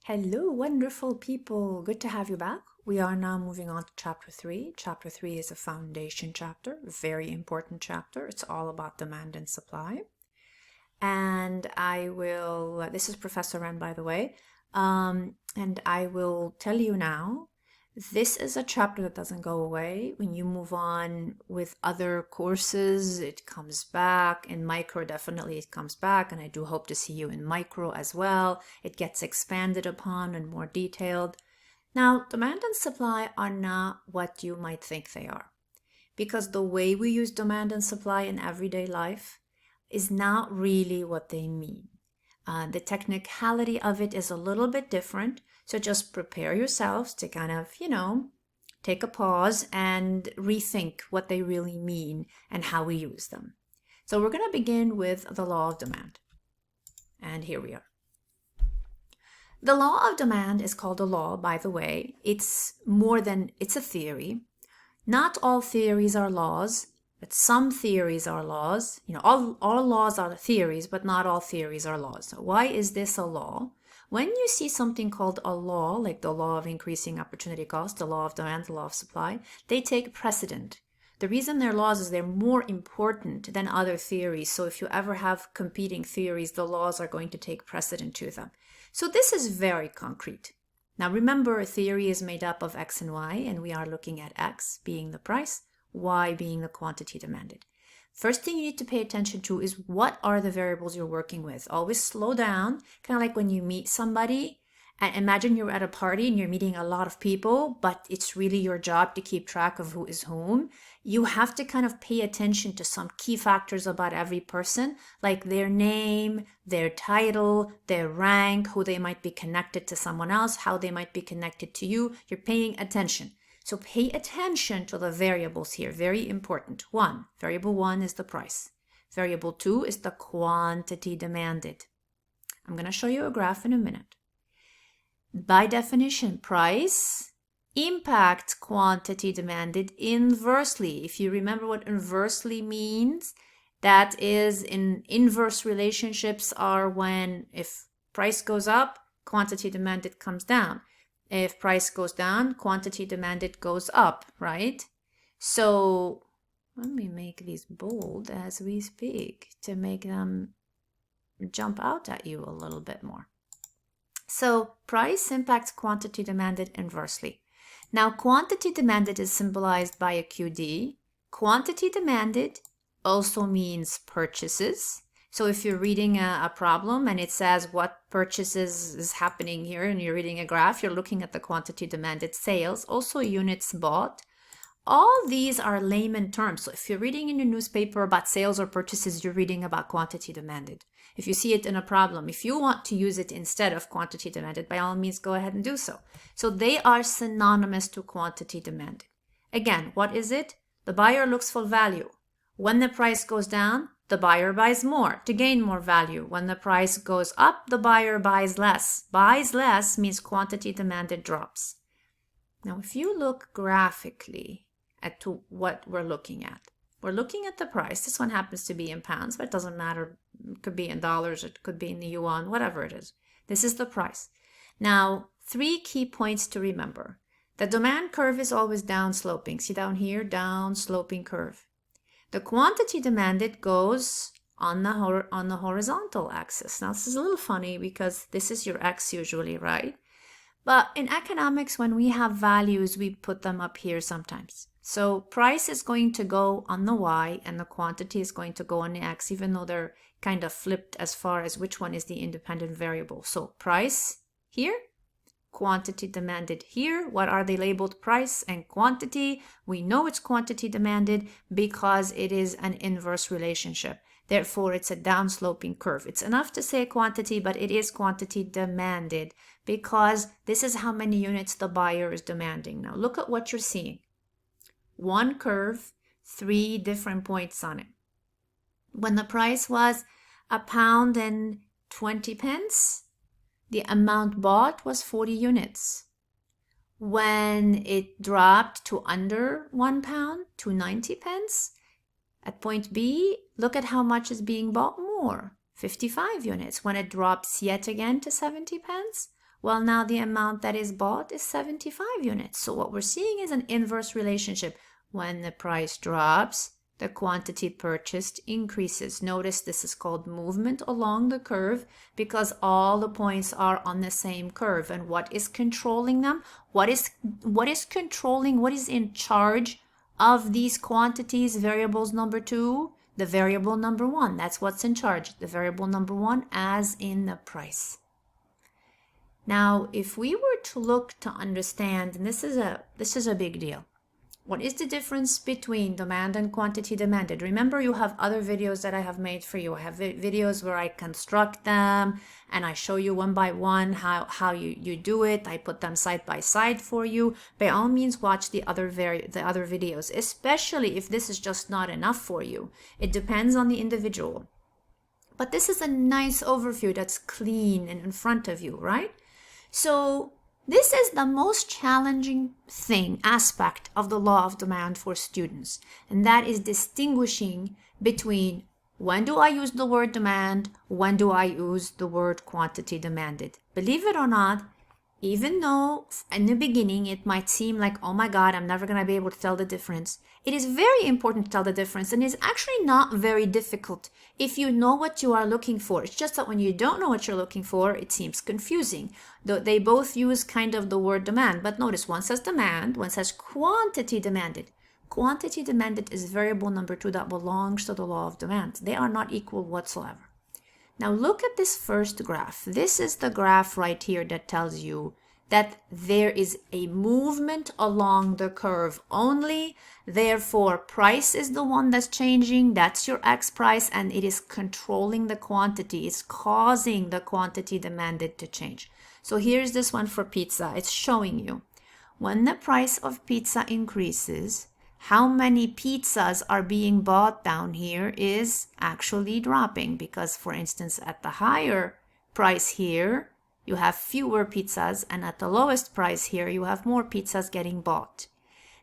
Hello, wonderful people. Good to have you back. We are now moving on to chapter 3. Chapter 3 is a foundation chapter, a very important chapter. It's all about demand and supply. And this is Professor Ren, by the way, and I will tell you now, this is a chapter that doesn't go away. When you move on with other courses, it comes back. In micro, definitely it comes back, and I do hope to see you in micro as well. It gets expanded upon and more detailed. Now, demand and supply are not what you might think they are, because the way we use demand and supply in everyday life is not really what they mean. The technicality of it is a little bit different. So just prepare yourselves to kind of, take a pause and rethink what they really mean and how we use them. So we're going to begin with the law of demand. And here we are. The law of demand is called a law, by the way. It's a theory. Not all theories are laws, but some theories are laws. All laws are theories, but not all theories are laws. So why is this a law? When you see something called a law, like the law of increasing opportunity cost, the law of demand, the law of supply, they take precedent. The reason they're laws is they're more important than other theories. So if you ever have competing theories, the laws are going to take precedent to them. So this is very concrete. Now remember, a theory is made up of X and Y, and we are looking at X being the price, Y being the quantity demanded. First thing you need to pay attention to is what are the variables you're working with. Always slow down, kind of like when you meet somebody, and imagine you're at a party and you're meeting a lot of people, but it's really your job to keep track of who is whom. You have to kind of pay attention to some key factors about every person, like their name, their title, their rank, who they might be connected to someone else, how they might be connected to you. You're paying attention. So pay attention to the variables here, very important. Variable 1 is the price. Variable 2 is the quantity demanded. I'm going to show you a graph in a minute. By definition, price impacts quantity demanded inversely. If you remember what inversely means, that is, in inverse relationships are when if price goes up, quantity demanded comes down. If price goes down, quantity demanded goes up, right? So let me make these bold as we speak to make them jump out at you a little bit more. So price impacts quantity demanded inversely. Now quantity demanded is symbolized by a QD. Quantity demanded also means purchases. So if you're reading a problem and it says what purchases is happening here and you're reading a graph, you're looking at the quantity demanded, sales, also units bought. All these are layman terms. So if you're reading in your newspaper about sales or purchases, you're reading about quantity demanded. If you see it in a problem, if you want to use it instead of quantity demanded, by all means, go ahead and do so. So they are synonymous to quantity demanded. Again, what is it? The buyer looks for value. When the price goes down, the buyer buys more to gain more value. When the price goes up, the buyer buys less. Buys less means quantity demanded drops. Now, if you look graphically at what we're looking at the price. This one happens to be in pounds, but it doesn't matter. It could be in dollars, it could be in the yuan, whatever it is. This is the price. Now, 3 key points to remember. The demand curve is always down sloping. See down here, down sloping curve. The quantity demanded goes on the horizontal axis. Now, this is a little funny because this is your X usually, right? But in economics, when we have values, we put them up here sometimes. So price is going to go on the Y and the quantity is going to go on the X, even though they're kind of flipped as far as which one is the independent variable. So price here, quantity demanded here. What are they labeled? Price and quantity. We know it's quantity demanded because it is an inverse relationship. Therefore, it's a downsloping curve. It's enough to say quantity, but it is quantity demanded because this is how many units the buyer is demanding. Now, look at what you're seeing. One curve, 3 different points on it. When the price was £1.20, the amount bought was 40 units. When it dropped to under £1 to 90 pence, at point B, look at how much is being bought more, 55 units. When it drops yet again to 70 pence, Well, now the amount that is bought is 75 units. So what we're seeing is an inverse relationship. When the price drops, the quantity purchased increases. Notice this is called movement along the curve because all the points are on the same curve. And what is controlling them? What is controlling, what is in charge of these quantities, variables number 2? The variable number 1. That's what's in charge. The variable number 1 as in the price. Now, if we were to look to understand, and this is a big deal. What is the difference between demand and quantity demanded? Remember, you have other videos that I have made for you. I have videos where I construct them and I show you one by one how you do it. I put them side by side for you. By all means, watch the other videos, especially if this is just not enough for you. It depends on the individual. But this is a nice overview that's clean and in front of you, right? So this is the most challenging aspect of the law of demand for students, and that is distinguishing between when do I use the word demand, when do I use the word quantity demanded. Believe it or not, even though in the beginning it might seem like, oh my God, I'm never going to be able to tell the difference, it is very important to tell the difference, and it's actually not very difficult if you know what you are looking for. It's just that when you don't know what you're looking for, it seems confusing. Though they both use kind of the word demand, but notice one says demand, one says quantity demanded. Quantity demanded is variable number 2 that belongs to the law of demand. They are not equal whatsoever. Now look at this first graph. This is the graph right here that tells you that there is a movement along the curve only. Therefore, price is the one that's changing. That's your X price, and it is controlling the quantity. It's causing the quantity demanded to change. So here's this one for pizza. It's showing you when the price of pizza increases, how many pizzas are being bought down here is actually dropping because, for instance, at the higher price here, you have fewer pizzas, and at the lowest price here, you have more pizzas getting bought.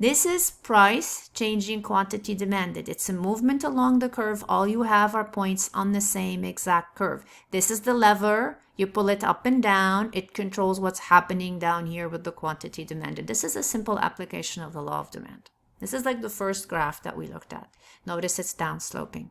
This is price changing quantity demanded. It's a movement along the curve. All you have are points on the same exact curve. This is the lever. You pull it up and down. It controls what's happening down here with the quantity demanded. This is a simple application of the law of demand. This is like the first graph that we looked at. Notice it's downsloping.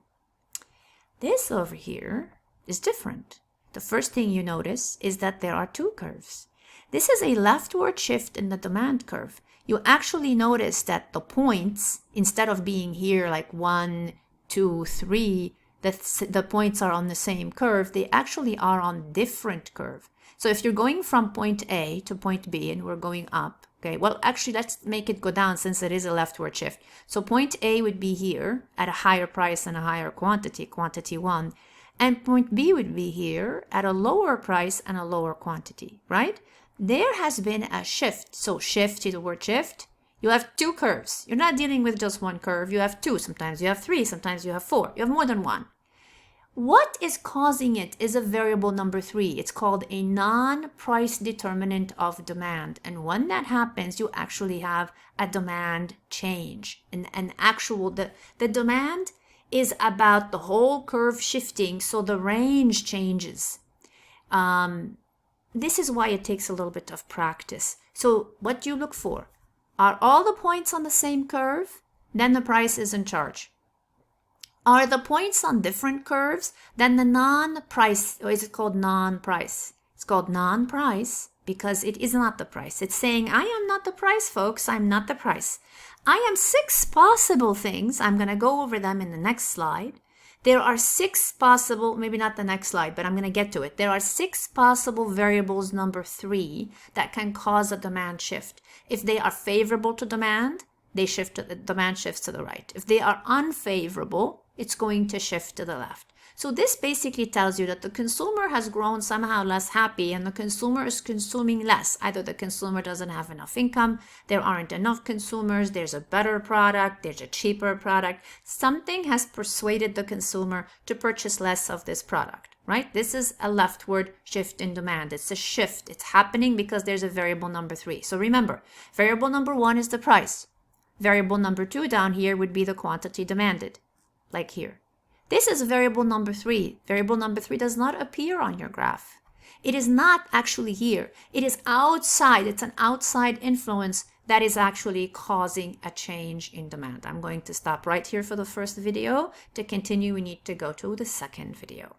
This over here is different. The first thing you notice is that there are 2 curves. This is a leftward shift in the demand curve. You actually notice that the points, instead of being here like 1, 2, 3, the points are on the same curve. They actually are on different curve. So if you're going from point A to point B and we're going up, okay, well, actually, let's make it go down since it is a leftward shift. So point A would be here at a higher price and a higher quantity, quantity 1. And point B would be here at a lower price and a lower quantity, right? There has been a shift. So shift, see the word shift? You have 2 curves. You're not dealing with just 1 curve. You have 2. Sometimes you have 3. Sometimes you have 4. You have more than 1. What is causing it is a variable number 3. It's called a non-price determinant of demand. And when that happens, you actually have a demand change. An actual, the demand is about the whole curve shifting, so the range changes. This is why it takes a little bit of practice. So what do you look for? Are all the points on the same curve? Then the price is in charge. Are the points on different curves? Then the non-price, or is it called non-price? It's called non-price because it is not the price. It's saying, I am not the price, folks. I'm not the price. I am 6 possible things. I'm going to go over them in the next slide. There are 6 possible, maybe not the next slide, but I'm going to get to it. There are 6 possible variables number 3 that can cause a demand shift. If they are favorable to demand, demand shifts to the right. If they are unfavorable, it's going to shift to the left. So this basically tells you that the consumer has grown somehow less happy and the consumer is consuming less. Either the consumer doesn't have enough income, there aren't enough consumers, there's a better product, there's a cheaper product. Something has persuaded the consumer to purchase less of this product, right? This is a leftward shift in demand. It's a shift. It's happening because there's a variable number 3. So remember, variable number 1 is the price. Variable number 2 down here would be the quantity demanded, like here. This is variable number 3. Variable number 3 does not appear on your graph. It is not actually here. It is outside. It's an outside influence that is actually causing a change in demand. I'm going to stop right here for the first video. To continue, we need to go to the second video.